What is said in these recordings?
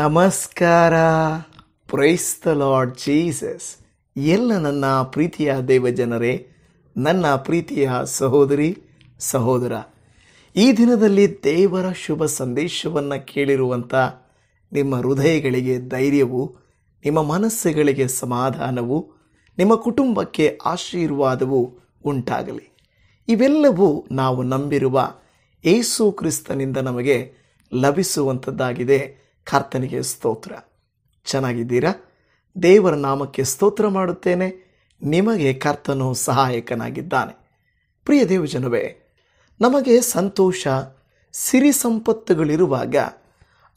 ನಮಸ್ಕಾರ. Praise the lord Jesus. ಎಲ್ಲ ನನ್ನ ಪ್ರೀತಿಯ ದೇವಜನರೇ, ನನ್ನ ಪ್ರೀತಿಯ ಸಹೋದರಿ ಸಹೋದರ, ಈ ದಿನದಲ್ಲಿ ದೇವರ ಶುಭ ಸಂದೇಶವನ್ನು ಕೇಳಿರುವಂಥ ನಿಮ್ಮ ಹೃದಯಗಳಿಗೆ ಧೈರ್ಯವು, ನಿಮ್ಮ ಮನಸ್ಸುಗಳಿಗೆ ಸಮಾಧಾನವು, ನಿಮ್ಮ ಕುಟುಂಬಕ್ಕೆ ಆಶೀರ್ವಾದವು ಉಂಟಾಗಲಿ. ಇವೆಲ್ಲವೂ ನಾವು ನಂಬಿರುವ ಯೇಸು ಕ್ರಿಸ್ತನಿಂದ ನಮಗೆ ಲಭಿಸುವಂಥದ್ದಾಗಿದೆ. ಕರ್ತನಿಗೆ ಸ್ತೋತ್ರ. ಚೆನ್ನಾಗಿದ್ದೀರಾ? ದೇವರ ನಾಮಕ್ಕೆ ಸ್ತೋತ್ರ ಮಾಡುತ್ತೇನೆ. ನಿಮಗೆ ಕರ್ತನು ಸಹಾಯಕನಾಗಿದ್ದಾನೆ. ಪ್ರಿಯ ದೇವಜನವೇ, ನಮಗೆ ಸಂತೋಷ, ಸಿರಿ ಸಂಪತ್ತುಗಳಿರುವಾಗ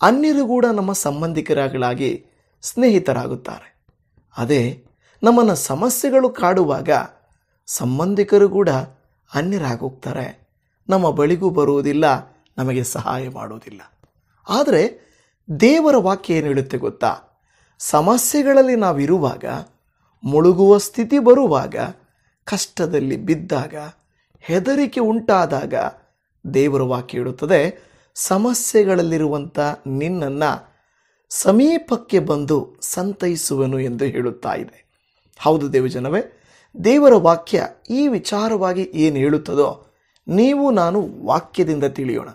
ಅನ್ಯರು ಕೂಡ ನಮ್ಮ ಸಂಬಂಧಿಕರಾಗಿ ಸ್ನೇಹಿತರಾಗುತ್ತಾರೆ. ಅದೇ ನಮ್ಮನ್ನು ಸಮಸ್ಯೆಗಳು ಕಾಡುವಾಗ ಸಂಬಂಧಿಕರು ಕೂಡ ಅನ್ಯರಾಗೋಗ್ತಾರೆ. ನಮ್ಮ ಬಳಿಗೂ ಬರುವುದಿಲ್ಲ, ನಮಗೆ ಸಹಾಯ ಮಾಡುವುದಿಲ್ಲ. ಆದರೆ ದೇವರ ವಾಕ್ಯ ಏನು ಹೇಳುತ್ತೆ ಗೊತ್ತಾ? ಸಮಸ್ಯೆಗಳಲ್ಲಿ ನಾವಿರುವಾಗ, ಮುಳುಗುವ ಸ್ಥಿತಿ ಬರುವಾಗ, ಕಷ್ಟದಲ್ಲಿ ಬಿದ್ದಾಗ, ಹೆದರಿಕೆ ಉಂಟಾದಾಗ ದೇವರ ವಾಕ್ಯ ಹೇಳುತ್ತದೆ, ಸಮಸ್ಯೆಗಳಲ್ಲಿರುವಂಥ ನಿನ್ನನ್ನು ಸಮೀಪಕ್ಕೆ ಬಂದು ಸಂತೈಸುವನು ಎಂದು ಹೇಳುತ್ತಾ ಇದೆ. ಹೌದು ದೇವಜನವೇ, ದೇವರ ವಾಕ್ಯ ಈ ವಿಚಾರವಾಗಿ ಏನು ಹೇಳುತ್ತದೋ ನೀವು ನಾನು ವಾಕ್ಯದಿಂದ ತಿಳಿಯೋಣ.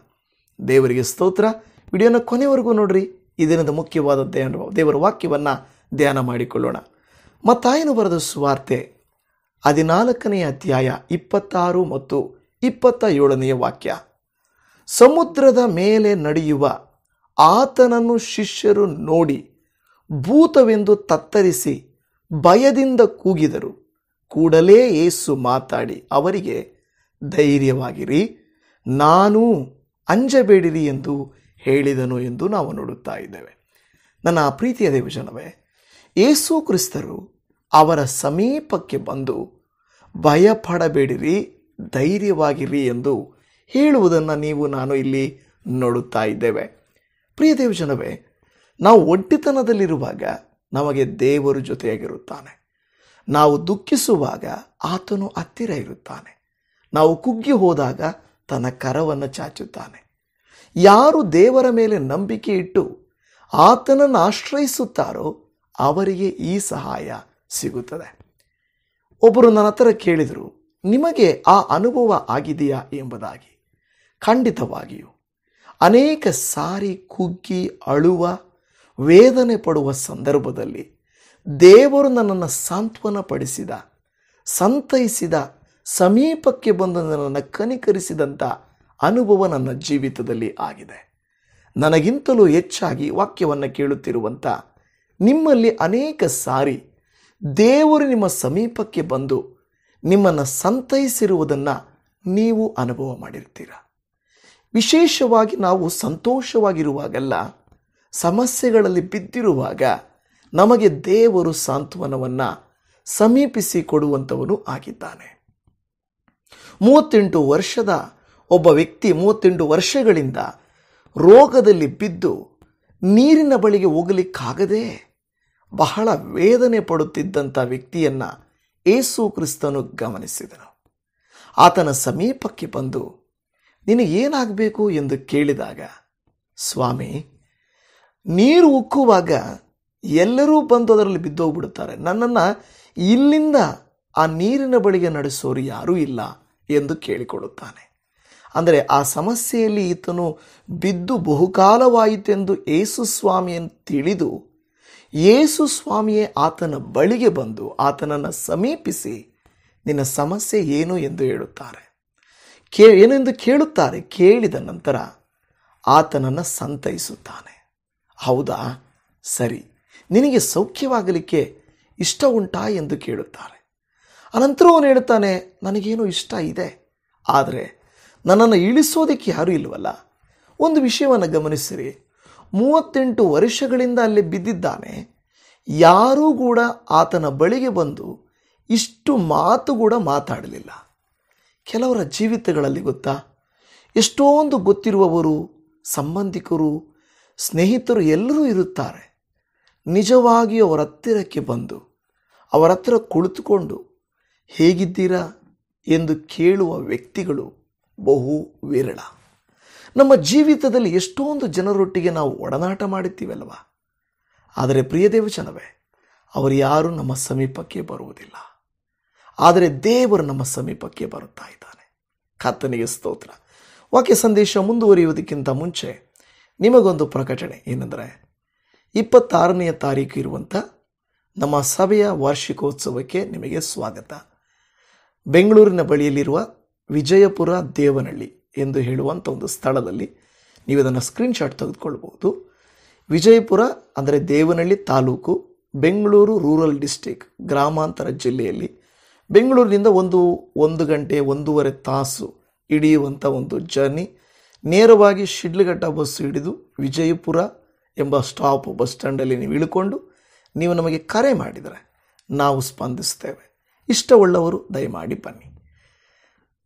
ದೇವರಿಗೆ ಸ್ತೋತ್ರ. ವಿಡಿಯೋನ ಕೊನೆವರೆಗೂ ನೋಡ್ರಿ. ಈ ದಿನದ ಮುಖ್ಯವಾದ ದೇವರ ವಾಕ್ಯವನ್ನು ಧ್ಯಾನ ಮಾಡಿಕೊಳ್ಳೋಣ. ಮತ್ತಾಯನು ಬರೆದ ಸುವಾರ್ತೆ 14ನೇ ಅಧ್ಯಾಯ 26 ಮತ್ತು 27ನೇ ವಾಕ್ಯ. ಸಮುದ್ರದ ಮೇಲೆ ನಡೆಯುವ ಆತನನ್ನು ಶಿಷ್ಯರು ನೋಡಿ ಭೂತವೆಂದು ತತ್ತರಿಸಿ ಭಯದಿಂದ ಕೂಗಿದರು. ಕೂಡಲೇ ಯೇಸು ಮಾತಾಡಿ ಅವರಿಗೆ, ಧೈರ್ಯವಾಗಿರಿ, ನಾನು, ಅಂಜಬೇಡಿರಿ ಎಂದು ಹೇಳಿದನು ಎಂದು ನಾವು ನೋಡುತ್ತಾ ಇದ್ದೇವೆ. ನನ್ನ ಪ್ರೀತಿಯ ದೇವಜನವೇ, ಯೇಸು ಕ್ರಿಸ್ತರು ಅವರ ಸಮೀಪಕ್ಕೆ ಬಂದು ಭಯಪಡಬೇಡಿರಿ, ಧೈರ್ಯವಾಗಿರಿ ಎಂದು ಹೇಳುವುದನ್ನು ನೀವು ನಾನು ಇಲ್ಲಿ ನೋಡುತ್ತಾ ಇದ್ದೇವೆ. ಪ್ರಿಯ ದೇವಜನವೇ, ನಾವು ಒಡ್ಡಿತನದಲ್ಲಿರುವಾಗ ನಮಗೆ ದೇವರು ಜೊತೆಯಾಗಿರುತ್ತಾನೆ. ನಾವು ದುಃಖಿಸುವಾಗ ಆತನು ಹತ್ತಿರ ಇರುತ್ತಾನೆ. ನಾವು ಕುಗ್ಗಿ ಹೋದಾಗ ತನ್ನ ಕರವನ್ನು ಚಾಚುತ್ತಾನೆ. ಯಾರು ದೇವರ ಮೇಲೆ ನಂಬಿಕೆ ಇಟ್ಟು ಆತನನ್ನು ಆಶ್ರಯಿಸುತ್ತಾರೋ ಅವರಿಗೆ ಈ ಸಹಾಯ ಸಿಗುತ್ತದೆ. ಒಬ್ಬರು ನನ್ನ ಹತ್ರ ಕೇಳಿದರು, ನಿಮಗೆ ಆ ಅನುಭವ ಆಗಿದೆಯಾ ಎಂಬುದಾಗಿ. ಖಂಡಿತವಾಗಿಯೂ ಅನೇಕ ಸಾರಿ ಕುಗ್ಗಿ ಅಳುವ, ವೇದನೆ ಪಡುವ ಸಂದರ್ಭದಲ್ಲಿ ದೇವರು ನನ್ನನ್ನು ಸಾಂತ್ವನ ಪಡಿಸಿದ, ಸಂತೈಸಿದ, ಸಮೀಪಕ್ಕೆ ಬಂದು ನನ್ನನ್ನು ಕನಿಕರಿಸಿದಂಥ ಅನುಭವ ನನ್ನ ಜೀವಿತದಲ್ಲಿ ಆಗಿದೆ. ನನಗಿಂತಲೂ ಹೆಚ್ಚಾಗಿ ವಾಕ್ಯವನ್ನು ಕೇಳುತ್ತಿರುವಂಥ ನಿಮ್ಮಲ್ಲಿ ಅನೇಕ ಸಾರಿ ದೇವರು ನಿಮ್ಮ ಸಮೀಪಕ್ಕೆ ಬಂದು ನಿಮ್ಮನ್ನು ಸಂತೈಸಿರುವುದನ್ನು ನೀವು ಅನುಭವ ಮಾಡಿರ್ತೀರ. ವಿಶೇಷವಾಗಿ ನಾವು ಸಂತೋಷವಾಗಿರುವಾಗೆಲ್ಲ, ಸಮಸ್ಯೆಗಳಲ್ಲಿ ಬಿದ್ದಿರುವಾಗ ನಮಗೆ ದೇವರು ಸಾಂತ್ವನವನ್ನು ಸಮೀಪಿಸಿ ಕೊಡುವಂಥವನು ಆಗಿದ್ದಾನೆ. 38 ವರ್ಷದ ಒಬ್ಬ ವ್ಯಕ್ತಿ 38 ವರ್ಷಗಳಿಂದ ರೋಗದಲ್ಲಿ ಬಿದ್ದು ನೀರಿನ ಬಳಿಗೆ ಹೋಗಲಿಕ್ಕಾಗದೆ ಬಹಳ ವೇದನೆ ಪಡುತ್ತಿದ್ದಂಥ ವ್ಯಕ್ತಿಯನ್ನು ಯೇಸು ಕ್ರಿಸ್ತನು ಗಮನಿಸಿದನು. ಆತನ ಸಮೀಪಕ್ಕೆ ಬಂದು, ನಿನಗೇನಾಗಬೇಕು ಎಂದು ಕೇಳಿದಾಗ, ಸ್ವಾಮಿ, ನೀರು ಉಕ್ಕುವಾಗ ಎಲ್ಲರೂ ಬಂದು ಅದರಲ್ಲಿ ಬಿದ್ದೋಗ್ಬಿಡುತ್ತಾರೆ, ನನ್ನನ್ನು ಇಲ್ಲಿಂದ ಆ ನೀರಿನ ಬಳಿಗೆ ನಡೆಸೋರು ಯಾರೂ ಇಲ್ಲ ಎಂದು ಕೇಳಿಕೊಳ್ಳುತ್ತಾನೆ. ಅಂದರೆ ಆ ಸಮಸ್ಯೆಯಲ್ಲಿ ಈತನು ಬಿದ್ದು ಬಹುಕಾಲವಾಯಿತೆಂದು ಯೇಸು ಸ್ವಾಮಿಯನ್ನು ತಿಳಿದು ಯೇಸು ಸ್ವಾಮಿಯೇ ಆತನ ಬಳಿಗೆ ಬಂದು ಆತನನ್ನು ಸಮೀಪಿಸಿ, ನಿನ್ನ ಸಮಸ್ಯೆ ಏನು ಎಂದು ಹೇಳುತ್ತಾರೆ. ಏನೆಂದು ಕೇಳುತ್ತಾರೆ. ಕೇಳಿದ ನಂತರ ಆತನನ್ನು ಸಂತೈಸುತ್ತಾನೆ. ಹೌದಾ, ಸರಿ, ನಿನಗೆ ಸೌಖ್ಯವಾಗಲಿಕ್ಕೆ ಇಷ್ಟ ಉಂಟಾ ಎಂದು ಕೇಳುತ್ತಾರೆ. ಅನಂತರ ಅವನು ಹೇಳುತ್ತಾನೆ, ನನಗೇನೋ ಇಷ್ಟ ಇದೆ, ಆದರೆ ನನ್ನನ್ನು ಇಳಿಸೋದಕ್ಕೆ ಯಾರೂ ಇಲ್ವಲ್ಲ. ಒಂದು ವಿಷಯವನ್ನು ಗಮನಿಸಿರಿ, 38 ವರ್ಷಗಳಿಂದ ಅಲ್ಲಿ ಬಿದ್ದಿದ್ದಾನೆ. ಯಾರೂ ಕೂಡ ಆತನ ಬಳಿಗೆ ಬಂದು ಇಷ್ಟು ಮಾತು ಕೂಡ ಮಾತಾಡಲಿಲ್ಲ. ಕೆಲವರ ಜೀವಿತಗಳಲ್ಲಿ ಗೊತ್ತಾ, ಎಷ್ಟೊಂದು ಗೊತ್ತಿರುವವರು, ಸಂಬಂಧಿಕರು, ಸ್ನೇಹಿತರು ಎಲ್ಲರೂ ಇರುತ್ತಾರೆ. ನಿಜವಾಗಿಯೂ ಅವರ ಹತ್ತಿರಕ್ಕೆ ಬಂದು ಅವರ ಹತ್ತಿರ ಕುಳಿತುಕೊಂಡು ಹೇಗಿದ್ದೀರಾ ಎಂದು ಕೇಳುವ ವ್ಯಕ್ತಿಗಳು ಬಹು ವಿರಳ. ನಮ್ಮ ಜೀವಿತದಲ್ಲಿ ಎಷ್ಟೊಂದು ಜನರೊಟ್ಟಿಗೆ ನಾವು ಒಡನಾಟ ಮಾಡುತ್ತೀವಲ್ವ. ಆದರೆ ಪ್ರಿಯ ದೇವಜನವೇ, ಅವರು ಯಾರೂ ನಮ್ಮ ಸಮೀಪಕ್ಕೆ ಬರುವುದಿಲ್ಲ. ಆದರೆ ದೇವರು ನಮ್ಮ ಸಮೀಪಕ್ಕೆ ಬರುತ್ತಾ ಇದ್ದಾನೆ. ಕರ್ತನಿಗೆ ಸ್ತೋತ್ರ. ವಾಕ್ಯ ಸಂದೇಶ ಮುಂದುವರಿಯುವುದಕ್ಕಿಂತ ಮುಂಚೆ ನಿಮಗೊಂದು ಪ್ರಕಟಣೆ ಏನೆಂದರೆ, 26ನೇ ತಾರೀಕು ಇರುವಂಥ ನಮ್ಮ ಸಭೆಯ ವಾರ್ಷಿಕೋತ್ಸವಕ್ಕೆ ನಿಮಗೆ ಸ್ವಾಗತ. ಬೆಂಗಳೂರಿನ ಬಳಿಯಲ್ಲಿರುವ ವಿಜಯಪುರ ದೇವನಹಳ್ಳಿ ಎಂದು ಹೇಳುವಂಥ ಒಂದು ಸ್ಥಳದಲ್ಲಿ ನೀವು ಇದನ್ನು ಸ್ಕ್ರೀನ್ಶಾಟ್ ತೆಗೆದುಕೊಳ್ಬೋದು. ವಿಜಯಪುರ ಅಂದರೆ ದೇವನಹಳ್ಳಿ ತಾಲೂಕು, ಬೆಂಗಳೂರು ರೂರಲ್ ಡಿಸ್ಟಿಕ್, ಗ್ರಾಮಾಂತರ ಜಿಲ್ಲೆಯಲ್ಲಿ ಬೆಂಗಳೂರಿನಿಂದ ಒಂದು ಗಂಟೆ 1.5 ತಾಸು ಹಿಡಿಯುವಂಥ ಒಂದು ಜರ್ನಿ. ನೇರವಾಗಿ ಶಿಡ್ಲಘಟ್ಟ ಬಸ್ ಹಿಡಿದು ವಿಜಯಪುರ ಎಂಬ ಸ್ಟಾಪ್ ಬಸ್ ಸ್ಟ್ಯಾಂಡಲ್ಲಿ ನೀವು ಇಳ್ಕೊಂಡು ನೀವು ನಮಗೆ ಕರೆ ಮಾಡಿದರೆ ನಾವು ಸ್ಪಂದಿಸ್ತೇವೆ. ಇಷ್ಟವುಳ್ಳವರು ದಯಮಾಡಿ ಬನ್ನಿ.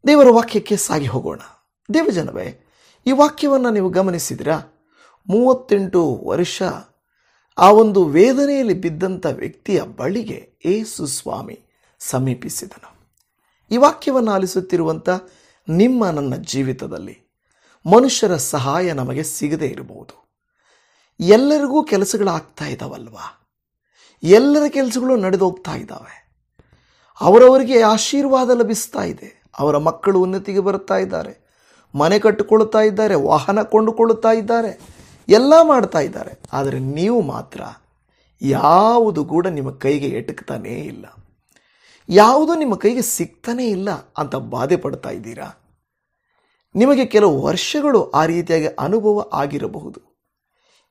ದೇವರ ವಾಕ್ಯಕ್ಕೆ ಸಾಗಿ ಹೋಗೋಣ. ದೇವಜನವೇ, ಈ ವಾಕ್ಯವನ್ನು ನೀವು ಗಮನಿಸಿದಿರಾ? 38 ವರ್ಷ ಆ ಒಂದು ವೇದನೆಯಲ್ಲಿ ಬಿದ್ದಂಥ ವ್ಯಕ್ತಿಯ ಬಳಿಗೆ ಯೇಸು ಸ್ವಾಮಿ ಸಮೀಪಿಸಿದನು. ಈ ವಾಕ್ಯವನ್ನು ಆಲಿಸುತ್ತಿರುವಂಥ ನಿಮ್ಮ ನನ್ನ ಜೀವಿತದಲ್ಲಿ ಮನುಷ್ಯರ ಸಹಾಯ ನಮಗೆ ಸಿಗದೇ ಇರಬಹುದು. ಎಲ್ಲರಿಗೂ ಕೆಲಸಗಳಾಗ್ತಾ ಇದ್ದಾವಲ್ವಾ? ಎಲ್ಲರ ಕೆಲಸಗಳು ನಡೆದೋಗ್ತಾ ಇದ್ದಾವೆ. ಅವರವರಿಗೆ ಆಶೀರ್ವಾದ ಲಭಿಸ್ತಾ ಇದೆ. ಅವರ ಮಕ್ಕಳು ಉನ್ನತಿಗೆ ಬರ್ತಾ ಇದ್ದಾರೆ, ಮನೆ ಕಟ್ಟಿಕೊಳ್ಳುತ್ತಾ ಇದ್ದಾರೆ, ವಾಹನ ಕೊಂಡುಕೊಳ್ಳುತ್ತಾ ಇದ್ದಾರೆ, ಎಲ್ಲ ಮಾಡ್ತಾ ಇದ್ದಾರೆ. ಆದರೆ ನೀವು ಮಾತ್ರ ಯಾವುದು ಕೂಡ ನಿಮ್ಮ ಕೈಗೆ ಎಟಕ್ತಾನೇ ಇಲ್ಲ, ಯಾವುದು ನಿಮ್ಮ ಕೈಗೆ ಸಿಗ್ತಾನೇ ಇಲ್ಲ ಅಂತ ಬಾಧೆ ಪಡ್ತಾ ಇದ್ದೀರಾ? ನಿಮಗೆ ಕೆಲವು ವರ್ಷಗಳು ಆ ರೀತಿಯಾಗಿ ಅನುಭವ ಆಗಿರಬಹುದು.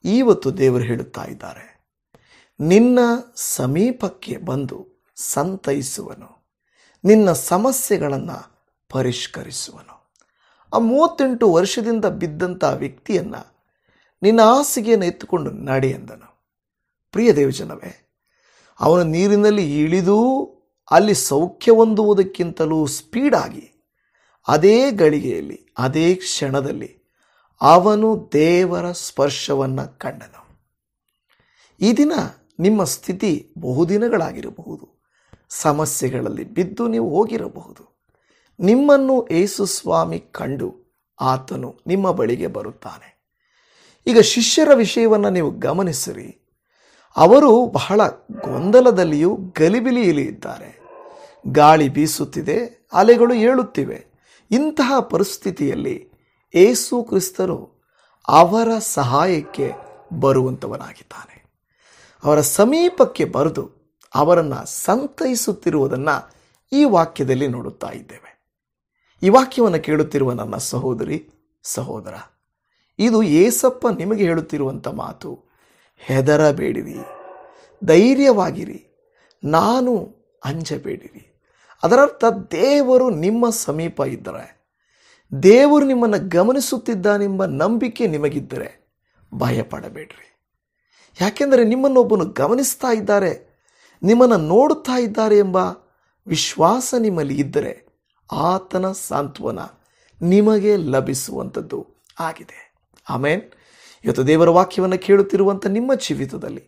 ಇವತ್ತು ದೇವರು ಹೇಳುತ್ತಾ ಇದ್ದಾರೆ, ನಿನ್ನ ಸಮೀಪಕ್ಕೆ ಬಂದು ಸಂತೈಸುವನು, ನಿನ್ನ ಸಮಸ್ಯೆಗಳನ್ನು ಪರಿಷ್ಕರಿಸುವನು. ಆ 38 ವರ್ಷದಿಂದ ಬಿದ್ದಂಥ ವ್ಯಕ್ತಿಯನ್ನು ನಿನ್ನ ಹಾಸಿಗೆಯನ್ನು ಎತ್ತುಕೊಂಡು ನಡೆ ಎಂದನು. ಪ್ರಿಯ ದೇವಜನವೇ, ಅವನು ನೀರಿನಲ್ಲಿ ಇಳಿದು ಅಲ್ಲಿ ಸೌಖ್ಯ ಹೊಂದುವುದಕ್ಕಿಂತಲೂ ಸ್ಪೀಡಾಗಿ ಅದೇ ಗಳಿಗೆಯಲ್ಲಿ ಅದೇ ಕ್ಷಣದಲ್ಲಿ ಅವನು ದೇವರ ಸ್ಪರ್ಶವನ್ನು ಕಂಡನು. ಈ ದಿನ ನಿಮ್ಮ ಸ್ಥಿತಿ ಬಹುದಿನಗಳಾಗಿರಬಹುದು. ಸಮಸ್ಯೆಗಳಲ್ಲಿ ಬಿದ್ದು ನೀವು ಹೋಗಿರಬಹುದು. ನಿಮ್ಮನ್ನು ಯೇಸು ಸ್ವಾಮಿ ಕಂಡು ಆತನು ನಿಮ್ಮ ಬಳಿಗೆ ಬರುತ್ತಾನೆ. ಈಗ ಶಿಷ್ಯರ ವಿಷಯವನ್ನು ನೀವು ಗಮನಿಸಿರಿ. ಅವರು ಬಹಳ ಗೊಂದಲದಲ್ಲಿಯೂ ಗಲಿಬಿಲಿಯಲ್ಲಿ ಇದ್ದಾರೆ. ಗಾಳಿ ಬೀಸುತ್ತಿದೆ, ಅಲೆಗಳು ಏಳುತ್ತಿವೆ. ಇಂತಹ ಪರಿಸ್ಥಿತಿಯಲ್ಲಿ ಯೇಸು ಕ್ರಿಸ್ತನು ಅವರ ಸಹಾಯಕ್ಕೆ ಬರುವಂಥವನಾಗಿದ್ದಾನೆ. ಅವರ ಸಮೀಪಕ್ಕೆ ಬರೆದು ಅವರನ್ನು ಸಂತೈಸುತ್ತಿರುವುದನ್ನು ಈ ವಾಕ್ಯದಲ್ಲಿ ನೋಡುತ್ತಾ ಇದ್ದೇವೆ. ಈ ವಾಕ್ಯವನ್ನು ಕೇಳುತ್ತಿರುವ ನನ್ನ ಸಹೋದರಿ ಸಹೋದರ, ಇದು ಯೇಸಪ್ಪ ನಿಮಗೆ ಹೇಳುತ್ತಿರುವಂಥ ಮಾತು. ಹೆದರಬೇಡಿರಿ, ಧೈರ್ಯವಾಗಿರಿ, ನಾನು ಅಂಜಬೇಡಿರಿ. ಅದರರ್ಥ ದೇವರು ನಿಮ್ಮ ಸಮೀಪ ಇದ್ದರೆ, ದೇವರು ನಿಮ್ಮನ್ನು ಗಮನಿಸುತ್ತಿದ್ದಾನೆಂಬ ನಂಬಿಕೆ ನಿಮಗಿದ್ದರೆ ಭಯಪಡಬೇಡ್ರಿ. ಯಾಕೆಂದರೆ ನಿಮ್ಮನ್ನೊಬ್ಬನು ಗಮನಿಸ್ತಾ ಇದ್ದಾರೆ, ನಿಮ್ಮನ್ನು ನೋಡುತ್ತಾ ಇದ್ದಾರೆ ಎಂಬ ವಿಶ್ವಾಸ ನಿಮ್ಮಲ್ಲಿ ಇದ್ದರೆ ಆತನ ಸಾಂತ್ವನ ನಿಮಗೆ ಲಭಿಸುವಂಥದ್ದು ಆಗಿದೆ. ಆಮೇನ್. ಇವತ್ತು ದೇವರ ವಾಕ್ಯವನ್ನು ಕೇಳುತ್ತಿರುವಂಥ ನಿಮ್ಮ ಜೀವಿತದಲ್ಲಿ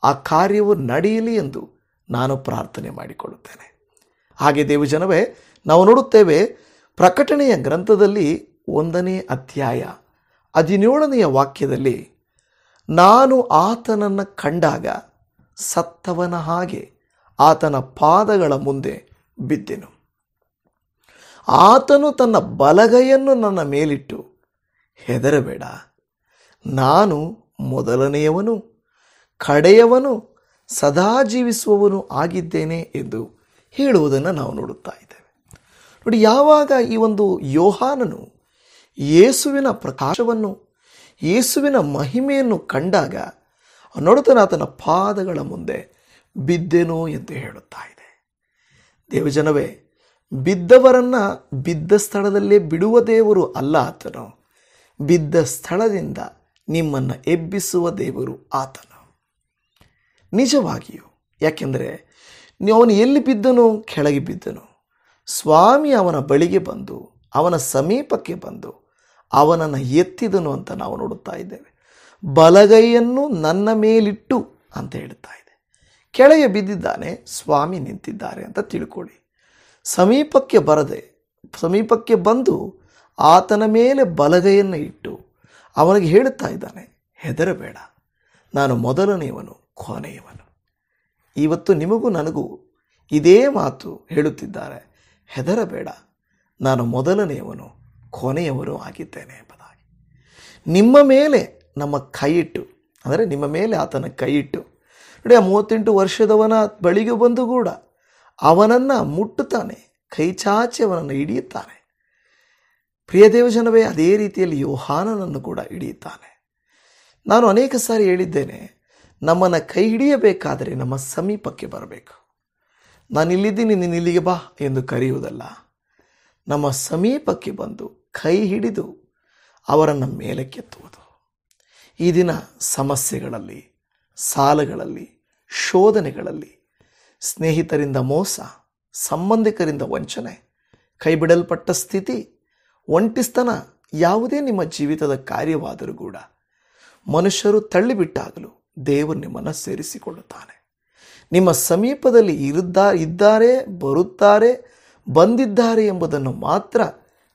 ಆ ಕಾರ್ಯವು ನಡೆಯಲಿ ಎಂದು ನಾನು ಪ್ರಾರ್ಥನೆ ಮಾಡಿಕೊಳ್ಳುತ್ತೇನೆ. ಹಾಗೆ ದೇವಜನವೇ, ನಾವು ನೋಡುತ್ತೇವೆ ಪ್ರಕಟಣೆಯ ಗ್ರಂಥದಲ್ಲಿ 1ನೇ ಅಧ್ಯಾಯ 17ನೇ ವಾಕ್ಯದಲ್ಲಿ, ನಾನು ಆತನನ್ನು ಕಂಡಾಗ ಸತ್ತವನ ಹಾಗೆ ಆತನ ಪಾದಗಳ ಮುಂದೆ ಬಿದ್ದೆನು. ಆತನು ತನ್ನ ಬಲಗೈಯನ್ನು ನನ್ನ ಮೇಲಿಟ್ಟು, ಹೆದರಬೇಡ, ನಾನು ಮೊದಲನೆಯವನು ಕಡೆಯವನು ಸದಾ ಜೀವಿಸುವವನು ಆಗಿದ್ದೇನೆ ಎಂದು ಹೇಳುವುದನ್ನು ನಾವು ನೋಡುತ್ತಾ ಇದ್ದೇವೆ. ನೋಡಿ, ಯಾವಾಗ ಈ ಒಂದು ಯೋಹಾನನು ಯೇಸುವಿನ ಪ್ರಕಾಶವನ್ನು, ಯೇಸುವಿನ ಮಹಿಮೆಯನ್ನು ಕಂಡಾಗ ನೋಡುತ್ತಾನೆ, ಆತನ ಪಾದಗಳ ಮುಂದೆ ಬಿದ್ದೆನು ಎಂದು ಹೇಳುತ್ತಾ ಇದೆ. ದೇವಜನವೇ, ಬಿದ್ದವರನ್ನು ಬಿದ್ದ ಸ್ಥಳದಲ್ಲೇ ಬಿಡುವ ದೇವರು ಅಲ್ಲ ಆತನು. ಬಿದ್ದ ಸ್ಥಳದಿಂದ ನಿಮ್ಮನ್ನು ಎಬ್ಬಿಸುವ ದೇವರು ಆತನು. ನಿಜವಾಗಿಯೂ. ಯಾಕೆಂದರೆ ಅವನು ಎಲ್ಲಿ ಬಿದ್ದನು? ಕೆಳಗೆ ಬಿದ್ದನು. ಸ್ವಾಮಿ ಅವನ ಬಳಿಗೆ ಬಂದು, ಅವನ ಸಮೀಪಕ್ಕೆ ಬಂದು ಅವನನ್ನು ಎತ್ತಿದನು ಅಂತ ನಾವು ನೋಡುತ್ತಾ ಇದ್ದೇವೆ. ಬಲಗೈಯನ್ನು ನನ್ನ ಮೇಲಿಟ್ಟು ಅಂತ ಹೇಳ್ತಾ ಇದೆ. ಕೆಳಗೆ ಬಿದ್ದಿದ್ದಾನೆ, ಸ್ವಾಮಿ ನಿಂತಿದ್ದಾರೆ ಅಂತ ತಿಳ್ಕೊಳ್ಳಿ. ಸಮೀಪಕ್ಕೆ ಬಂದು ಆತನ ಮೇಲೆ ಬಲಗೈಯನ್ನು ಇಟ್ಟು ಅವನಿಗೆ ಹೇಳುತ್ತಾ ಇದ್ದಾನೆ, ಹೆದರಬೇಡ, ನಾನು ಮೊದಲನೆಯವನು ಕೊನೆಯವನು. ಇವತ್ತು ನಿಮಗೂ ನನಗೂ ಇದೇ ಮಾತು ಹೇಳುತ್ತಿದ್ದಾರೆ, ಹೆದರಬೇಡ, ನಾನು ಮೊದಲನೆಯವನು ಕೊನೆಯವನು ಆಗಿದ್ದೇನೆ ಎಂಬುದಾಗಿ. ನಿಮ್ಮ ಮೇಲೆ ನಮ್ಮ ಕೈಯಿಟ್ಟು, ಅಂದರೆ ನಿಮ್ಮ ಮೇಲೆ ಆತನ ಕೈಯಿಟ್ಟು ನೋಡಿ, ಆ 38 ವರ್ಷದವನ ಬಳಿಗೆ ಬಂದು ಕೂಡ ಅವನನ್ನು ಮುಟ್ಟುತ್ತಾನೆ, ಕೈ ಚಾಚಿ ಅವನನ್ನು ಹಿಡಿಯುತ್ತಾನೆ. ಪ್ರಿಯ ದೇವಜನವೇ, ಅದೇ ರೀತಿಯಲ್ಲಿ ಯೋಹಾನನನ್ನು ಕೂಡ ಹಿಡಿಯುತ್ತಾನೆ. ನಾನು ಅನೇಕ ಸಾರಿ ಹೇಳಿದ್ದೇನೆ, ನಮ್ಮನ್ನು ಕೈ ಹಿಡಿಯಬೇಕಾದರೆ ನಮ್ಮ ಸಮೀಪಕ್ಕೆ ಬರಬೇಕು. ನಾನು ಇಲ್ಲಿದ್ದೀನಿ, ನೀನು ಇಲ್ಲಿಗೆ ಬಾ ಎಂದು ಕರೆಯುವುದಲ್ಲ. ನಮ್ಮ ಸಮೀಪಕ್ಕೆ ಬಂದು ಕೈ ಹಿಡಿದು ಅವರನ್ನು ಮೇಲಕ್ಕೆತ್ತುವುದು. ಈ ದಿನ ಸಮಸ್ಯೆಗಳಲ್ಲಿ, ಸಾಲಗಳಲ್ಲಿ, ಶೋಧನೆಗಳಲ್ಲಿ, ಸ್ನೇಹಿತರಿಂದ ಮೋಸ, ಸಂಬಂಧಿಕರಿಂದ ವಂಚನೆ, ಕೈಬಿಡಲ್ಪಟ್ಟ ಸ್ಥಿತಿ, ಒಂಟಿಸ್ತನ, ಯಾವುದೇ ನಿಮ್ಮ ಜೀವಿತದ ಕಾರ್ಯವಾದರೂ ಕೂಡ ಮನುಷ್ಯರು ತಳ್ಳಿಬಿಟ್ಟಾಗಲೂ ದೇವರು ನಿಮ್ಮನ್ನು ಸೇರಿಸಿಕೊಳ್ಳುತ್ತಾನೆ. ನಿಮ್ಮ ಸಮೀಪದಲ್ಲಿ ಇದ್ದಾರೆ, ಬರುತ್ತಾರೆ, ಬಂದಿದ್ದಾರೆ ಎಂಬುದನ್ನು ಮಾತ್ರ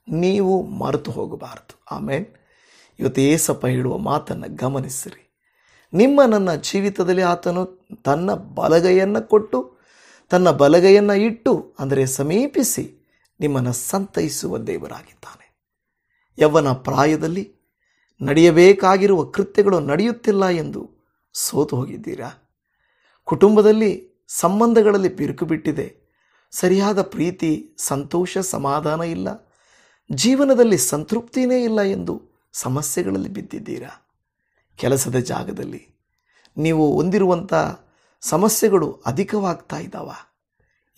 ನೀವು ಮರೆತು ಹೋಗಬಾರದು. ಆಮೇನ್. ಇವತ್ತು ಏಸಪ್ಪ ಹೇಳುವ ಮಾತನ್ನು ಗಮನಿಸಿರಿ. ನನ್ನ ಜೀವಿತದಲ್ಲಿ ಆತನು ತನ್ನ ಬಲಗೈಯನ್ನು ಕೊಟ್ಟು, ತನ್ನ ಬಲಗೈಯನ್ನು ಇಟ್ಟು, ಅಂದರೆ ಸಮೀಪಿಸಿ ನಿಮ್ಮನ್ನು ಸಂತೈಸುವ ದೇವರಾಗಿದ್ದಾನೆ. ಯೌವನ ಪ್ರಾಯದಲ್ಲಿ ನಡೆಯಬೇಕಾಗಿರುವ ಕೃತ್ಯಗಳು ನಡೆಯುತ್ತಿಲ್ಲ ಎಂದು ಸೋತು ಹೋಗಿದ್ದೀರಾ? ಕುಟುಂಬದಲ್ಲಿ ಸಂಬಂಧಗಳಲ್ಲಿ ಬಿರುಕು ಬಿಟ್ಟಿದೆ, ಸರಿಯಾದ ಪ್ರೀತಿ, ಸಂತೋಷ, ಸಮಾಧಾನ ಇಲ್ಲ, ಜೀವನದಲ್ಲಿ ಸಂತೃಪ್ತಿಯೇ ಇಲ್ಲ ಎಂದು ಸಮಸ್ಯೆಗಳಲ್ಲಿ ಬಿದ್ದಿದ್ದೀರಾ? ಕೆಲಸದ ಜಾಗದಲ್ಲಿ ನೀವು ಹೊಂದಿರುವಂಥ ಸಮಸ್ಯೆಗಳು ಅಧಿಕವಾಗ್ತಾ ಇದ್ದಾವ?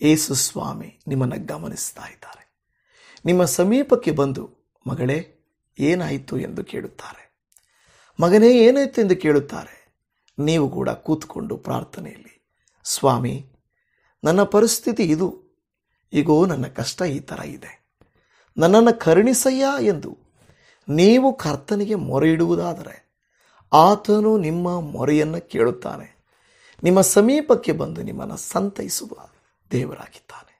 ಯೇಸು ಸ್ವಾಮಿ ನಿಮ್ಮನ್ನು ಗಮನಿಸ್ತಾ ಇದ್ದಾರೆ. ನಿಮ್ಮ ಸಮೀಪಕ್ಕೆ ಬಂದು, ಮಗಳೇ ಏನಾಯಿತು ಎಂದು ಕೇಳುತ್ತಾರೆ, ಮಗನೇ ಏನಾಯಿತು ಎಂದು ಕೇಳುತ್ತಾರೆ. ನೀವು ಕೂಡ ಕೂತ್ಕೊಂಡು ಪ್ರಾರ್ಥನೆಯಲ್ಲಿ, ಸ್ವಾಮಿ ನನ್ನ ಪರಿಸ್ಥಿತಿ ಇದು, ಈಗೋ ನನ್ನ ಕಷ್ಟ ಈ ಥರ ಇದೆ, ನನ್ನನ್ನು ಕರುಣಿಸಯ್ಯ ಎಂದು ನೀವು ಕರ್ತನಿಗೆ ಮೊರೆ ಇಡುವುದಾದರೆ ಆತನು ನಿಮ್ಮ ಮೊರೆಯನ್ನು ಕೇಳುತ್ತಾನೆ. ನಿಮ್ಮ ಸಮೀಪಕ್ಕೆ ಬಂದು ನಿಮ್ಮನ್ನು ಸಂತೈಸುವ ದೇವರಾಗಿದ್ದಾನೆ.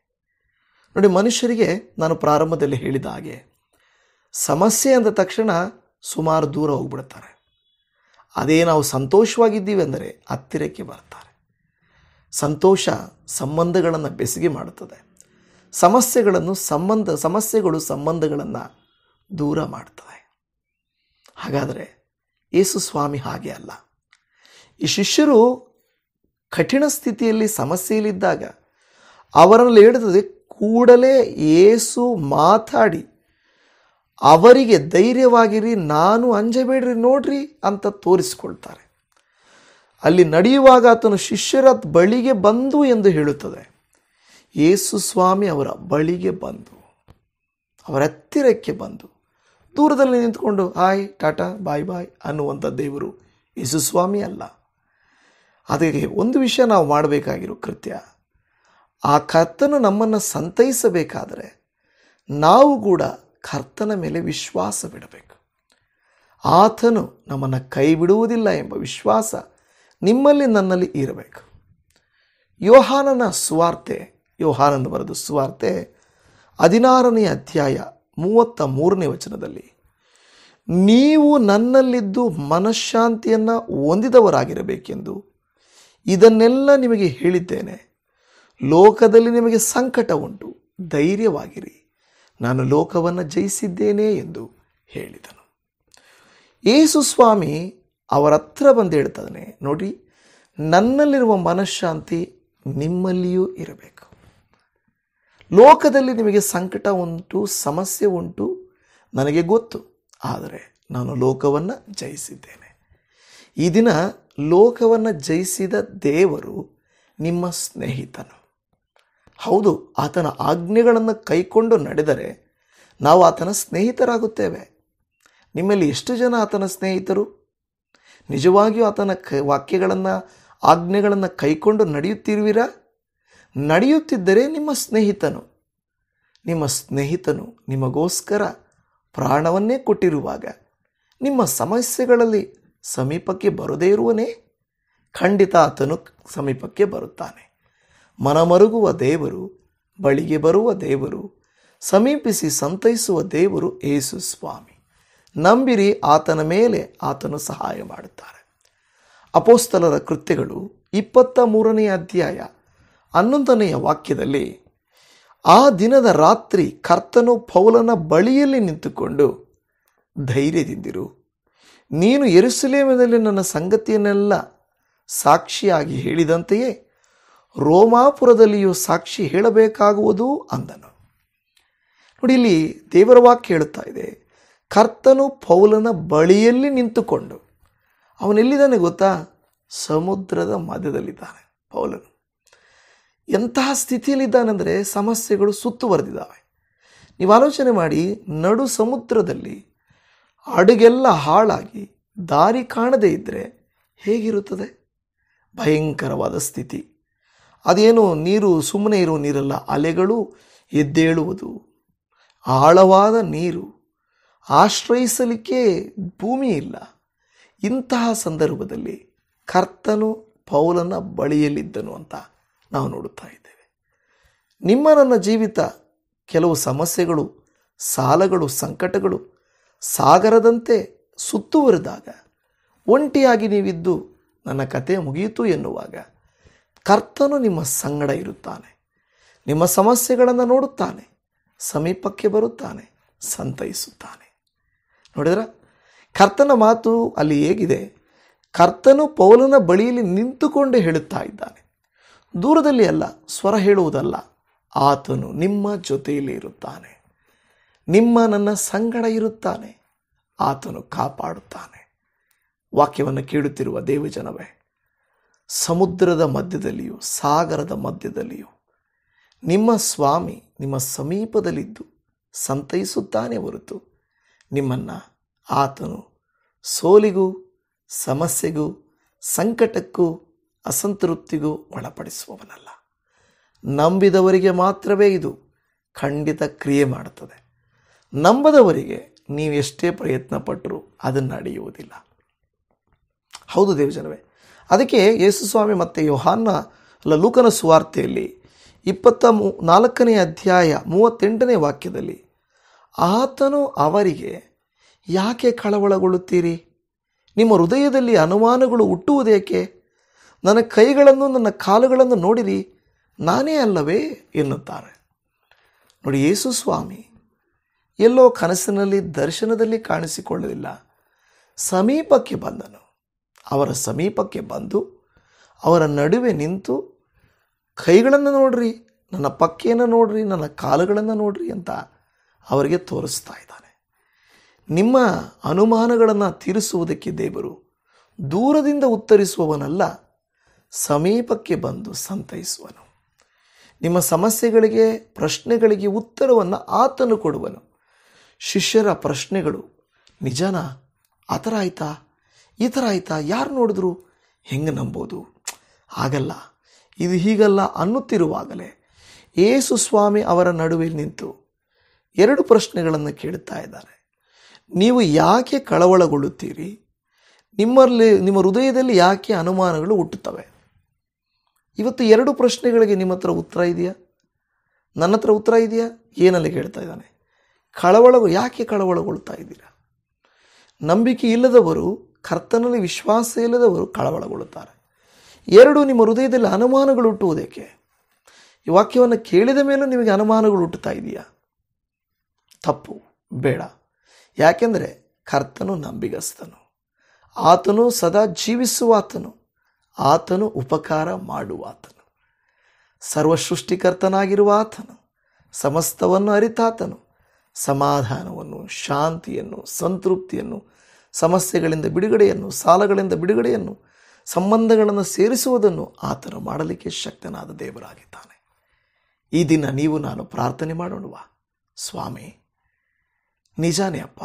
ನೋಡಿ, ಮನುಷ್ಯರಿಗೆ ನಾನು ಪ್ರಾರಂಭದಲ್ಲಿ ಹೇಳಿದ ಹಾಗೆ ಸಮಸ್ಯೆ ಅಂದ ತಕ್ಷಣ ಸುಮಾರು ದೂರ ಹೋಗ್ಬಿಡ್ತಾರೆ. ಅದೇ ನಾವು ಸಂತೋಷವಾಗಿದ್ದೀವಿ ಅಂದರೆ ಹತ್ತಿರಕ್ಕೆ ಬರ್ತಾರೆ. ಸಂತೋಷ ಸಂಬಂಧಗಳನ್ನು ಬೆಸುಗೆ ಮಾಡುತ್ತದೆ. ಸಮಸ್ಯೆಗಳು ಸಂಬಂಧಗಳನ್ನು ದೂರ ಮಾಡ್ತವೆ. ಹಾಗಾದರೆ ಯೇಸು ಸ್ವಾಮಿ ಹಾಗೆ ಅಲ್ಲ. ಈ ಶಿಷ್ಯರು ಕಠಿಣ ಸ್ಥಿತಿಯಲ್ಲಿ ಸಮಸ್ಯೆಯಲ್ಲಿದ್ದಾಗ ಅವರಲ್ಲಿ ಹೇಳುತ್ತದೆ, ಕೂಡಲೇ ಯೇಸು ಮಾತಾಡಿ ಅವರಿಗೆ ಧೈರ್ಯವಾಗಿರಿ, ನಾನು ಅಂಜಬೇಡ್ರಿ, ನೋಡ್ರಿ ಅಂತ ತೋರಿಸಿಕೊಳ್ತಾರೆ. ಅಲ್ಲಿ ನಡೆಯುವಾಗ ಆತನು ಶಿಷ್ಯರ ಬಳಿಗೆ ಬಂದು ಎಂದು ಹೇಳುತ್ತದೆ. ಯೇಸು ಸ್ವಾಮಿ ಅವರ ಬಳಿಗೆ ಬಂದು, ಅವರ ಹತ್ತಿರಕ್ಕೆ ಬಂದು, ದೂರದಲ್ಲಿ ನಿಂತ್ಕೊಂಡು ಹಾಯ್ ಟಾಟಾ ಬಾಯ್ ಬಾಯ್ ಅನ್ನುವಂಥ ದೇವರು ಯೇಸು ಸ್ವಾಮಿ ಅಲ್ಲ. ಅದಕ್ಕೆ ಒಂದು ವಿಷಯ ನಾವು ಮಾಡಬೇಕಾಗಿರೋ ಕೃತ್ಯ, ಆ ಕರ್ತನು ನಮ್ಮನ್ನು ಸಂತೈಸಬೇಕಾದರೆ ನಾವು ಕೂಡ ಕರ್ತನ ಮೇಲೆ ವಿಶ್ವಾಸ ಬಿಡಬೇಕು. ಆತನು ನಮ್ಮನ್ನು ಕೈ ಬಿಡುವುದಿಲ್ಲ ಎಂಬ ವಿಶ್ವಾಸ ನಿಮ್ಮಲ್ಲಿ ನನ್ನಲ್ಲಿ ಇರಬೇಕು. ಯೋಹಾನನ ಬರೆದ ಸುವಾರ್ತೆ 16ನೇ ಅಧ್ಯಾಯ 33ನೇ ವಚನದಲ್ಲಿ, ನೀವು ನನ್ನಲ್ಲಿದ್ದು ಮನಃಶಾಂತಿಯನ್ನು ಹೊಂದಿದವರಾಗಿರಬೇಕೆಂದು ಇದನ್ನೆಲ್ಲ ನಿಮಗೆ ಹೇಳಿದ್ದೇನೆ. ಲೋಕದಲ್ಲಿ ನಿಮಗೆ ಸಂಕಟ ಉಂಟು, ಧೈರ್ಯವಾಗಿರಿ, ನಾನು ಲೋಕವನ್ನು ಜಯಿಸಿದ್ದೇನೆ ಎಂದು ಹೇಳಿದನು. ಯೇಸು ಸ್ವಾಮಿ ಅವರ ಹತ್ರ ಬಂದು ಹೇಳ್ತಾನೆ, ನೋಡಿ, ನನ್ನಲ್ಲಿರುವ ಮನಃಶಾಂತಿ ನಿಮ್ಮಲ್ಲಿಯೂ ಇರಬೇಕು. ಲೋಕದಲ್ಲಿ ನಿಮಗೆ ಸಂಕಟ ಉಂಟು, ಸಮಸ್ಯೆ ಉಂಟು, ನನಗೆ ಗೊತ್ತು, ಆದರೆ ನಾನು ಲೋಕವನ್ನು ಜಯಿಸಿದ್ದೇನೆ. ಈ ದಿನ ಲೋಕವನ್ನು ಜಯಿಸಿದ ದೇವರು ನಿಮ್ಮ ಸ್ನೇಹಿತನು. ಹೌದು, ಆತನ ಆಜ್ಞೆಗಳನ್ನು ಕೈಕೊಂಡು ನಡೆದರೆ ನಾವು ಆತನ ಸ್ನೇಹಿತರಾಗುತ್ತೇವೆ. ನಿಮ್ಮಲ್ಲಿ ಎಷ್ಟು ಜನ ಆತನ ಸ್ನೇಹಿತರು? ನಿಜವಾಗಿಯೂ ಆತನ ವಾಕ್ಯಗಳನ್ನು, ಆಜ್ಞೆಗಳನ್ನು ಕೈಕೊಂಡು ನಡೆಯುತ್ತಿರುವಿರಾ? ನಡೆಯುತ್ತಿದ್ದರೆ ನಿಮ್ಮ ಸ್ನೇಹಿತನು ನಿಮಗೋಸ್ಕರ ಪ್ರಾಣವನ್ನೇ ಕೊಟ್ಟಿರುವಾಗ ನಿಮ್ಮ ಸಮಸ್ಯೆಗಳಲ್ಲಿ ಸಮೀಪಕ್ಕೆ ಬರದೇ ಇರುವನೇ? ಖಂಡಿತ ಆತನು ಸಮೀಪಕ್ಕೆ ಬರುತ್ತಾನೆ. ಮನಮರುಗುವ ದೇವರು, ಬಳಿಗೆ ಬರುವ ದೇವರು, ಸಮೀಪಿಸಿ ಸಂತೈಸುವ ದೇವರು ಯೇಸು ಸ್ವಾಮಿ. ನಂಬಿರಿ, ಆತನ ಮೇಲೆ ಆತನು ಸಹಾಯ ಮಾಡುತ್ತಾರೆ. ಅಪೊಸ್ತಲರ ಕೃತ್ಯಗಳು 23ನೇ ಅಧ್ಯಾಯ 11ನೆಯ ವಾಕ್ಯದಲ್ಲಿ, ಆ ದಿನದ ರಾತ್ರಿ ಕರ್ತನು ಪೌಲನ ಬಳಿಯಲ್ಲಿ ನಿಂತುಕೊಂಡು, ಧೈರ್ಯದಿಂದಿರು, ನೀನು ಯೆರೂಸಲೇಮಿನಲ್ಲಿ ನನ್ನ ಸಂಗತಿಯನ್ನೆಲ್ಲ ಸಾಕ್ಷಿಯಾಗಿ ಹೇಳಿದಂತೆಯೇ ರೋಮಾಪುರದಲ್ಲಿಯೂ ಸಾಕ್ಷಿ ಹೇಳಬೇಕಾಗುವುದು ಅಂದನು. ನೋಡಿ, ಇಲ್ಲಿ ದೇವರ ವಾಕ್ಯ ಹೇಳುತ್ತಾ ಇದೆ, ಕರ್ತನು ಪೌಲನ ಬಳಿಯಲ್ಲಿ ನಿಂತುಕೊಂಡು. ಅವನೆಲ್ಲಿದ್ದಾನೆ ಗೊತ್ತಾ? ಸಮುದ್ರದ ಮಧ್ಯದಲ್ಲಿದ್ದಾನೆ ಪೌಲನು. ಎಂತಹ ಸ್ಥಿತಿಯಲ್ಲಿದ್ದಾನೆಂದರೆ ಸಮಸ್ಯೆಗಳು ಸುತ್ತುವರೆದಿದ್ದಾವೆ. ನೀವು ಆಲೋಚನೆ ಮಾಡಿ, ನಡು ಸಮುದ್ರದಲ್ಲಿ ಹಡಗೆಲ್ಲ ಹಾಳಾಗಿ ದಾರಿ ಕಾಣದೇ ಇದ್ದರೆ ಹೇಗಿರುತ್ತದೆ? ಭಯಂಕರವಾದ ಸ್ಥಿತಿ. ಅದೇನು ನೀರು ಸುಮ್ಮನೆ ಇರೋ ನೀರಲ್ಲ, ಅಲೆಗಳು ಎದ್ದೇಳುವುದು, ಆಳವಾದ ನೀರು, ಆಶ್ರಯಿಸಲಿಕ್ಕೆ ಭೂಮಿ ಇಲ್ಲ. ಇಂತಹ ಸಂದರ್ಭದಲ್ಲಿ ಕರ್ತನು ಪೌಲನ ಬಳಿಯಲ್ಲಿದ್ದನು ಅಂತ ನಾವು ನೋಡುತ್ತಾ ಇದ್ದೇವೆ. ನಿಮ್ಮ ನನ್ನ ಜೀವಿತ ಕೆಲವು ಸಮಸ್ಯೆಗಳು, ಸಾಲಗಳು, ಸಂಕಟಗಳು ಸಾಗರದಂತೆ ಸುತ್ತುವರಿದಾಗ, ಒಂಟಿಯಾಗಿ ನೀವಿದ್ದು ನನ್ನ ಕತೆ ಮುಗಿಯಿತು ಎನ್ನುವಾಗ ಕರ್ತನು ನಿಮ್ಮ ಸಂಗಡ ಇರುತ್ತಾನೆ. ನಿಮ್ಮ ಸಮಸ್ಯೆಗಳನ್ನು ನೋಡುತ್ತಾನೆ, ಸಮೀಪಕ್ಕೆ ಬರುತ್ತಾನೆ, ಸಂತೈಸುತ್ತಾನೆ. ನೋಡಿದ್ರ, ಕರ್ತನ ಮಾತು ಅಲ್ಲಿ ಹೇಗಿದೆ? ಕರ್ತನು ಪೌಲನ ಬಳಿಯಲ್ಲಿ ನಿಂತುಕೊಂಡು ಹೇಳುತ್ತಾ ಇದ್ದಾನೆ. ದೂರದಲ್ಲಿ ಅಲ್ಲ, ಸ್ವರ ಹೇಳುವುದಲ್ಲ, ಆತನು ನಿಮ್ಮ ಜೊತೆಯಲ್ಲಿ ಇರುತ್ತಾನೆ, ನಿಮ್ಮ ನನ್ನ ಸಂಗಡ ಇರುತ್ತಾನೆ, ಆತನು ಕಾಪಾಡುತ್ತಾನೆ. ವಾಕ್ಯವನ್ನು ಕೇಳುತ್ತಿರುವ ದೇವಜನವೇ, ಸಮುದ್ರದ ಮಧ್ಯದಲ್ಲಿಯೂ ಸಾಗರದ ಮಧ್ಯದಲ್ಲಿಯೂ ನಿಮ್ಮ ಸ್ವಾಮಿ ನಿಮ್ಮ ಸಮೀಪದಲ್ಲಿದ್ದು ಸಂತೈಸುತ್ತಾನೆ ಹೊರತು ನಿಮ್ಮನ್ನು ಆತನು ಸೋಲಿಗೂ, ಸಮಸ್ಯೆಗೂ, ಸಂಕಟಕ್ಕೂ, ಅಸಂತೃಪ್ತಿಗೂ ಒಳಪಡಿಸುವವನಲ್ಲ. ನಂಬಿದವರಿಗೆ ಮಾತ್ರವೇ ಇದು ಖಂಡಿತ ಕ್ರಿಯೆ ಮಾಡುತ್ತದೆ. ನಂಬದವರಿಗೆ ನೀವೆಷ್ಟೇ ಪ್ರಯತ್ನ ಪಟ್ಟರೂ ಅದನ್ನು ನಡೆಯುವುದಿಲ್ಲ. ಹೌದು ದೇವಜನವೇ, ಅದಕ್ಕೆ ಯೇಸು ಸ್ವಾಮಿ ಮತ್ತು ಯೋಹಾನ ಲೂಕನ ಸುವಾರ್ತೆಯಲ್ಲಿ 24ನೇ ಅಧ್ಯಾಯ 38ನೇ ವಾಕ್ಯದಲ್ಲಿ, ಆತನು ಅವರಿಗೆ, ಯಾಕೆ ಕಳವಳಗೊಳ್ಳುತ್ತೀರಿ? ನಿಮ್ಮ ಹೃದಯದಲ್ಲಿ ಅನುಮಾನಗಳು ಹುಟ್ಟುವುದೇಕೆ? ನನ್ನ ಕೈಗಳನ್ನು ನನ್ನ ಕಾಲುಗಳನ್ನು ನೋಡಿರಿ, ನಾನೇ ಅಲ್ಲವೇ ಎನ್ನುತ್ತಾರೆ. ನೋಡಿ, ಯೇಸು ಸ್ವಾಮಿ ಎಲ್ಲೋ ಕನಸಿನಲ್ಲಿ ದರ್ಶನದಲ್ಲಿ ಕಾಣಿಸಿಕೊಳ್ಳಲಿಲ್ಲ, ಸಮೀಪಕ್ಕೆ ಬಂದನು. ಅವರ ಸಮೀಪಕ್ಕೆ ಬಂದು ಅವರ ನಡುವೆ ನಿಂತು, ಕೈಗಳನ್ನು ನೋಡ್ರಿ, ನನ್ನ ಪಕ್ಕೆಯನ್ನು ನೋಡ್ರಿ, ನನ್ನ ಕಾಲುಗಳನ್ನು ನೋಡ್ರಿ ಅಂತ ಅವರಿಗೆ ತೋರಿಸ್ತಾ ಇದ್ದಾನೆ. ನಿಮ್ಮ ಅನುಮಾನಗಳನ್ನು ತೀರಿಸುವುದಕ್ಕೆ ದೇವರು ದೂರದಿಂದ ಉತ್ತರಿಸುವವನಲ್ಲ, ಸಮೀಪಕ್ಕೆ ಬಂದು ಸಂತೈಸುವನು. ನಿಮ್ಮ ಸಮಸ್ಯೆಗಳಿಗೆ, ಪ್ರಶ್ನೆಗಳಿಗೆ ಉತ್ತರವನ್ನು ಆತನು ಕೊಡುವನು. ಶಿಷ್ಯರ ಪ್ರಶ್ನೆಗಳು, ನಿಜನಾ? ಆ ಥರ ಆಯ್ತಾ, ಈ ಥರ ಆಯ್ತಾ, ಯಾರು ನೋಡಿದ್ರು, ಹೆಂಗೆ ನಂಬೋದು? ಆಗಲ್ಲ, ಇದು ಹೀಗಲ್ಲ ಅನ್ನುತ್ತಿರುವಾಗಲೇ ಯೇಸು ಸ್ವಾಮಿ ಅವರ ನಡುವೆ ನಿಂತು 2 ಪ್ರಶ್ನೆಗಳನ್ನು ಕೇಳುತ್ತಾ ಇದ್ದಾರೆ. ನೀವು ಯಾಕೆ ಕಳವಳಗೊಳ್ಳುತ್ತೀರಿ? ನಿಮ್ಮ ಹೃದಯದಲ್ಲಿ ಯಾಕೆ ಅನುಮಾನಗಳು ಹುಟ್ಟುತ್ತವೆ? ಇವತ್ತು 2 ಪ್ರಶ್ನೆಗಳಿಗೆ ನಿಮ್ಮ ಹತ್ರ ಉತ್ತರ ಇದೆಯಾ? ನನ್ನ ಹತ್ರ ಉತ್ತರ ಇದೆಯಾ? ಏನಲ್ಲಿ ಕೇಳ್ತಾ ಇದ್ದಾನೆ? ಯಾಕೆ ಕಳವಳಗೊಳ್ತಾ ಇದ್ದೀರಾ? ನಂಬಿಕೆ ಇಲ್ಲದವರು, ಕರ್ತನಲ್ಲಿ ವಿಶ್ವಾಸ ಇಲ್ಲದವರು ಕಳವಳಗೊಳ್ಳುತ್ತಾರೆ. 2, ನಿಮ್ಮ ಹೃದಯದಲ್ಲಿ ಅನುಮಾನಗಳು ಹುಟ್ಟುವುದಕ್ಕೆ. ಈ ವಾಕ್ಯವನ್ನು ಕೇಳಿದ ಮೇಲೂ ನಿಮಗೆ ಅನುಮಾನಗಳು ಹುಟ್ಟುತ್ತಾ ಇದೆಯಾ? ತಪ್ಪು, ಬೇಡ. ಯಾಕೆಂದರೆ ಕರ್ತನು ನಂಬಿಗಸ್ತನು, ಆತನು ಸದಾ ಜೀವಿಸುವಾತನು, ಆತನು ಉಪಕಾರ ಮಾಡುವಾತನು, ಸರ್ವಸೃಷ್ಟಿಕರ್ತನಾಗಿರುವ ಆತನು, ಸಮಸ್ತವನ್ನು ಅರಿತಾತನು, ಸಮಾಧಾನವನ್ನು, ಶಾಂತಿಯನ್ನು, ಸಂತೃಪ್ತಿಯನ್ನು, ಸಮಸ್ಯೆಗಳಿಂದ ಬಿಡುಗಡೆಯನ್ನು, ಸಾಲಗಳಿಂದ ಬಿಡುಗಡೆಯನ್ನು, ಸಂಬಂಧಗಳನ್ನು ಸೇರಿಸುವುದನ್ನು ಆತನು ಮಾಡಲಿಕ್ಕೆ ಶಕ್ತನಾದ ದೇವರಾಗಿದ್ದಾನೆ. ಈ ದಿನ ನೀವು ನಾನು ಪ್ರಾರ್ಥನೆ ಮಾಡೋಣವಾ? ಸ್ವಾಮಿ, ನಿಜಾನೇ ಅಪ್ಪ,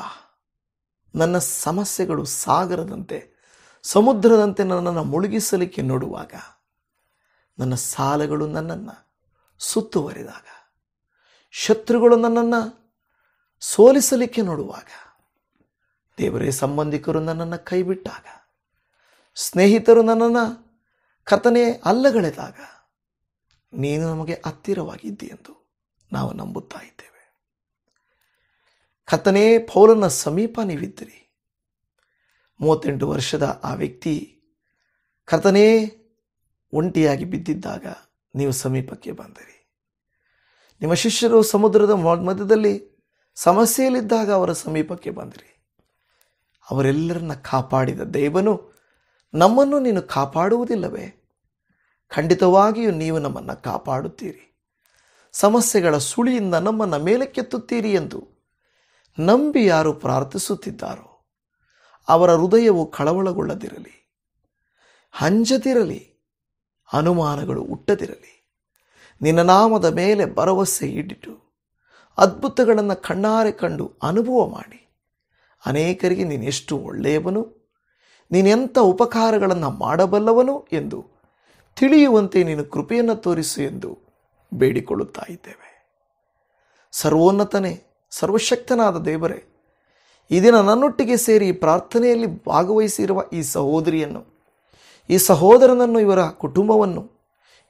ನನ್ನ ಸಮಸ್ಯೆಗಳು ಸಾಗರದಂತೆ, ಸಮುದ್ರದಂತೆ ನನ್ನನ್ನು ಮುಳುಗಿಸಲಿಕ್ಕೆ ನೋಡುವಾಗ, ನನ್ನ ಸಾಲಗಳು ನನ್ನನ್ನು ಸುತ್ತುವರಿದಾಗ, ಶತ್ರುಗಳು ನನ್ನನ್ನು ಸೋಲಿಸಲಿಕ್ಕೆ ನೋಡುವಾಗ, ದೇವರೇ, ಸಂಬಂಧಿಕರು ನನ್ನನ್ನು ಕೈಬಿಟ್ಟಾಗ, ಸ್ನೇಹಿತರು ನನ್ನನ್ನು ಕರ್ತನೇ ಅಲ್ಲಗಳೆದಾಗ, ನೀನು ನಮಗೆ ಹತ್ತಿರವಾಗಿದ್ದೀಯೆಂದು ನಾವು ನಂಬುತ್ತಾ ಇದ್ದೇವೆ. ಕರ್ತನೇ, ಪೌಲನ ಸಮೀಪ ನೀವಿದ್ದೀರಿ. 38 ವರ್ಷದ ಆ ವ್ಯಕ್ತಿ, ಕರ್ತನೇ, ಒಂಟಿಯಾಗಿ ಬಿದ್ದಿದ್ದಾಗ ನೀವು ಸಮೀಪಕ್ಕೆ ಬಂದಿರಿ. ನಿಮ್ಮ ಶಿಷ್ಯರು ಸಮುದ್ರದ ಮಧ್ಯದಲ್ಲಿ ಸಮಸ್ಯೆಯಲ್ಲಿದ್ದಾಗ ಅವರ ಸಮೀಪಕ್ಕೆ ಬಂದಿರಿ. ಅವರೆಲ್ಲರನ್ನ ಕಾಪಾಡಿದ ದೇವನು ನಮ್ಮನ್ನು ನೀನು ಕಾಪಾಡುವುದಿಲ್ಲವೇ? ಖಂಡಿತವಾಗಿಯೂ ನೀವು ನಮ್ಮನ್ನು ಕಾಪಾಡುತ್ತೀರಿ. ಸಮಸ್ಯೆಗಳ ಸುಳಿಯಿಂದ ನಮ್ಮನ್ನು ಮೇಲಕ್ಕೆತ್ತುತ್ತೀರಿ ಎಂದು ನಂಬಿ ಯಾರು ಪ್ರಾರ್ಥಿಸುತ್ತಿದ್ದಾರೋ ಅವರ ಹೃದಯವು ಕಳವಳಗೊಳ್ಳದಿರಲಿ, ಹಂಜದಿರಲಿ, ಅನುಮಾನಗಳು ಹುಟ್ಟದಿರಲಿ. ನಿನ್ನ ನಾಮದ ಮೇಲೆ ಭರವಸೆ ಇಟ್ಟಿಟ್ಟು ಅದ್ಭುತಗಳನ್ನು ಕಣ್ಣಾರೆ ಕಂಡು ಅನುಭವ ಮಾಡಿ ಅನೇಕರಿಗೆ ನೀನು ಎಷ್ಟು ಒಳ್ಳೆಯವನು, ನೀನೆಂಥ ಉಪಕಾರಗಳನ್ನು ಮಾಡಬಲ್ಲವನು ಎಂದು ತಿಳಿಯುವಂತೆ ನೀನು ಕೃಪೆಯನ್ನು ತೋರಿಸು ಎಂದು ಬೇಡಿಕೊಳ್ಳುತ್ತಾ ಇದ್ದೇವೆ. ಸರ್ವೋನ್ನತನೇ, ಸರ್ವಶಕ್ತನಾದ ದೇವರೇ, ಈ ದಿನ ನನ್ನೊಟ್ಟಿಗೆ ಸೇರಿ ಈ ಪ್ರಾರ್ಥನೆಯಲ್ಲಿ ಭಾಗವಹಿಸಿರುವ ಈ ಸಹೋದರಿಯನ್ನು, ಈ ಸಹೋದರನನ್ನು, ಇವರ ಕುಟುಂಬವನ್ನು,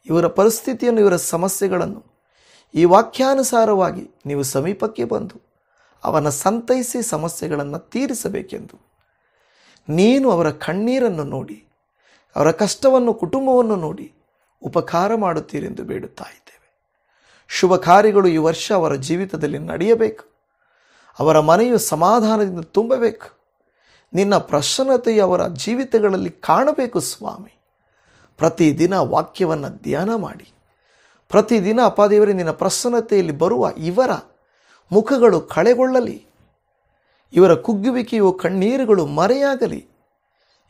ಇವರ ಪರಿಸ್ಥಿತಿಯನ್ನು, ಇವರ ಸಮಸ್ಯೆಗಳನ್ನು ಈ ವಾಕ್ಯಾನುಸಾರವಾಗಿ ನೀವು ಸಮೀಪಕ್ಕೆ ಬಂದು ಅವನ ಸಂತೈಸಿ ಸಮಸ್ಯೆಗಳನ್ನು ತೀರಿಸಬೇಕೆಂದು ನೀನು ಅವರ ಕಣ್ಣೀರನ್ನು ನೋಡಿ, ಅವರ ಕಷ್ಟವನ್ನು, ಕುಟುಂಬವನ್ನು ನೋಡಿ ಉಪಕಾರ ಮಾಡುತ್ತೀರೆಂದು ಬೇಡುತ್ತಾ ಇದ್ದೇವೆ. ಶುಭ ಕಾರ್ಯಗಳು ಈ ವರ್ಷ ಅವರ ಜೀವಿತದಲ್ಲಿ ನಡೆಯಬೇಕು. ಅವರ ಮನೆಯು ಸಮಾಧಾನದಿಂದ ತುಂಬಬೇಕು. ನಿನ್ನ ಪ್ರಸನ್ನತೆಯು ಅವರ ಜೀವಿತಗಳಲ್ಲಿ ಕಾಣಬೇಕು ಸ್ವಾಮಿ. ಪ್ರತಿದಿನ ವಾಕ್ಯವನ್ನು ಧ್ಯಾನ ಮಾಡಿ, ಪ್ರತಿದಿನ ಅಪ್ಪಾದೇವರೇ ನಿನ್ನ ಪ್ರಸನ್ನತೆಯಲ್ಲಿ ಬರುವ ಇವರ ಮುಖಗಳು ಕಳೆಗೊಳ್ಳಲಿ, ಇವರ ಕುಗ್ಗುವಿಕೆಯು ಕಣ್ಣೀರುಗಳು ಮರೆಯಾಗಲಿ,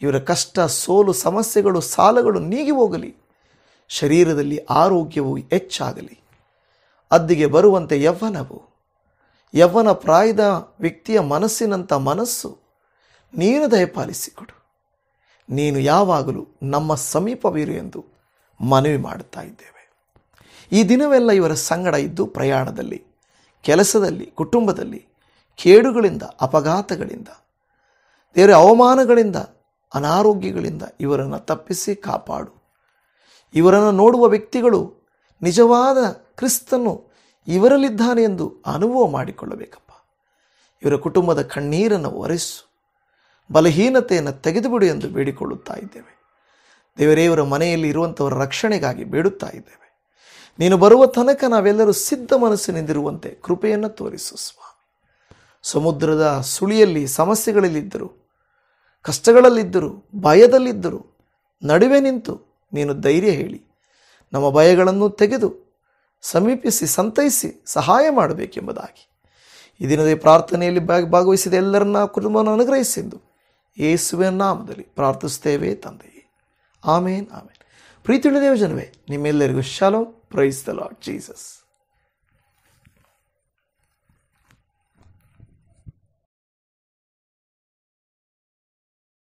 ಇವರ ಕಷ್ಟ, ಸೋಲು, ಸಮಸ್ಯೆಗಳು, ಸಾಲಗಳು ನೀಗಿ ಹೋಗಲಿ, ಶರೀರದಲ್ಲಿ ಆರೋಗ್ಯವು ಹೆಚ್ಚಾಗಲಿ. ಅದ್ದಿಗೆ ಬರುವಂತೆ ಯವ್ವನ ಪ್ರಾಯದ ವ್ಯಕ್ತಿಯ ಮನಸ್ಸಿನಂಥ ಮನಸ್ಸು ನೀನು ದಯಪಾಲಿಸಿಕೊಡು. ನೀನು ಯಾವಾಗಲೂ ನಮ್ಮ ಸಮೀಪವಿರು ಎಂದು ಮನವಿ ಮಾಡುತ್ತಾ ಇದ್ದೇವೆ. ಈ ದಿನವೆಲ್ಲ ಇವರ ಸಂಗಡ ಇದ್ದು ಪ್ರಯಾಣದಲ್ಲಿ, ಕೆಲಸದಲ್ಲಿ, ಕುಟುಂಬದಲ್ಲಿ ಕೇಡುಗಳಿಂದ, ಅಪಘಾತಗಳಿಂದ, ಬೇರೆ ಅವಮಾನಗಳಿಂದ, ಅನಾರೋಗ್ಯಗಳಿಂದ ಇವರನ್ನು ತಪ್ಪಿಸಿ ಕಾಪಾಡು. ಇವರನ್ನು ನೋಡುವ ವ್ಯಕ್ತಿಗಳು ನಿಜವಾದ ಕ್ರಿಸ್ತನು ಇವರಲ್ಲಿದ್ದಾನೆ ಎಂದು ಅನುಭವ ಮಾಡಿಕೊಳ್ಳಬೇಕಪ್ಪ. ಇವರ ಕುಟುಂಬದ ಕಣ್ಣೀರನ್ನು ಒರೆಸು, ಬಲಹೀನತೆಯನ್ನು ತೆಗೆದುಬಿಡು ಎಂದು ಬೇಡಿಕೊಳ್ಳುತ್ತಾ ಇದ್ದೇವೆ. ದೇವರೇ, ಇವರ ಮನೆಯಲ್ಲಿ ಇರುವಂಥವರ ರಕ್ಷಣೆಗಾಗಿ ಬೇಡುತ್ತಾ ಇದ್ದೇವೆ. ನೀನು ಬರುವ ತನಕ ನಾವೆಲ್ಲರೂ ಸಿದ್ಧ ಮನಸ್ಸಿನಿಂದಿರುವಂತೆ ಕೃಪೆಯನ್ನು ತೋರಿಸು ಸ್ವಾಮಿ. ಸಮುದ್ರದ ಸುಳಿಯಲ್ಲಿ ಸಮಸ್ಯೆಗಳಲ್ಲಿದ್ದರು, ಕಷ್ಟಗಳಲ್ಲಿದ್ದರು, ಭಯದಲ್ಲಿದ್ದರು, ನಡುವೆ ನಿಂತು ನೀನು ಧೈರ್ಯ ಹೇಳಿ ನಮ್ಮ ಭಯಗಳನ್ನು ತೆಗೆದು ಸಮೀಪಿಸಿ ಸಂತೈಸಿ ಸಹಾಯ ಮಾಡಬೇಕೆಂಬುದಾಗಿ ಈ ದಿನದ ಪ್ರಾರ್ಥನೆಯಲ್ಲಿ ಭಾಗವಹಿಸಿದ ಎಲ್ಲರನ್ನ ಕುಟುಂಬವನ್ನು ಅನುಗ್ರಹಿಸೆಂದು ಯೇಸುವಿನ ನಾಮದಲ್ಲಿ ಪ್ರಾರ್ಥಿಸುತ್ತೇವೆ ತಂದೆಯೇ. ಆಮೇನ್, ಆಮೇನ್. ಪ್ರೀತಿಯುಳ್ಳ ದೇವಜನವೇ, ನಿಮ್ಮೆಲ್ಲರಿಗೂ shalom. Praise the lord Jesus.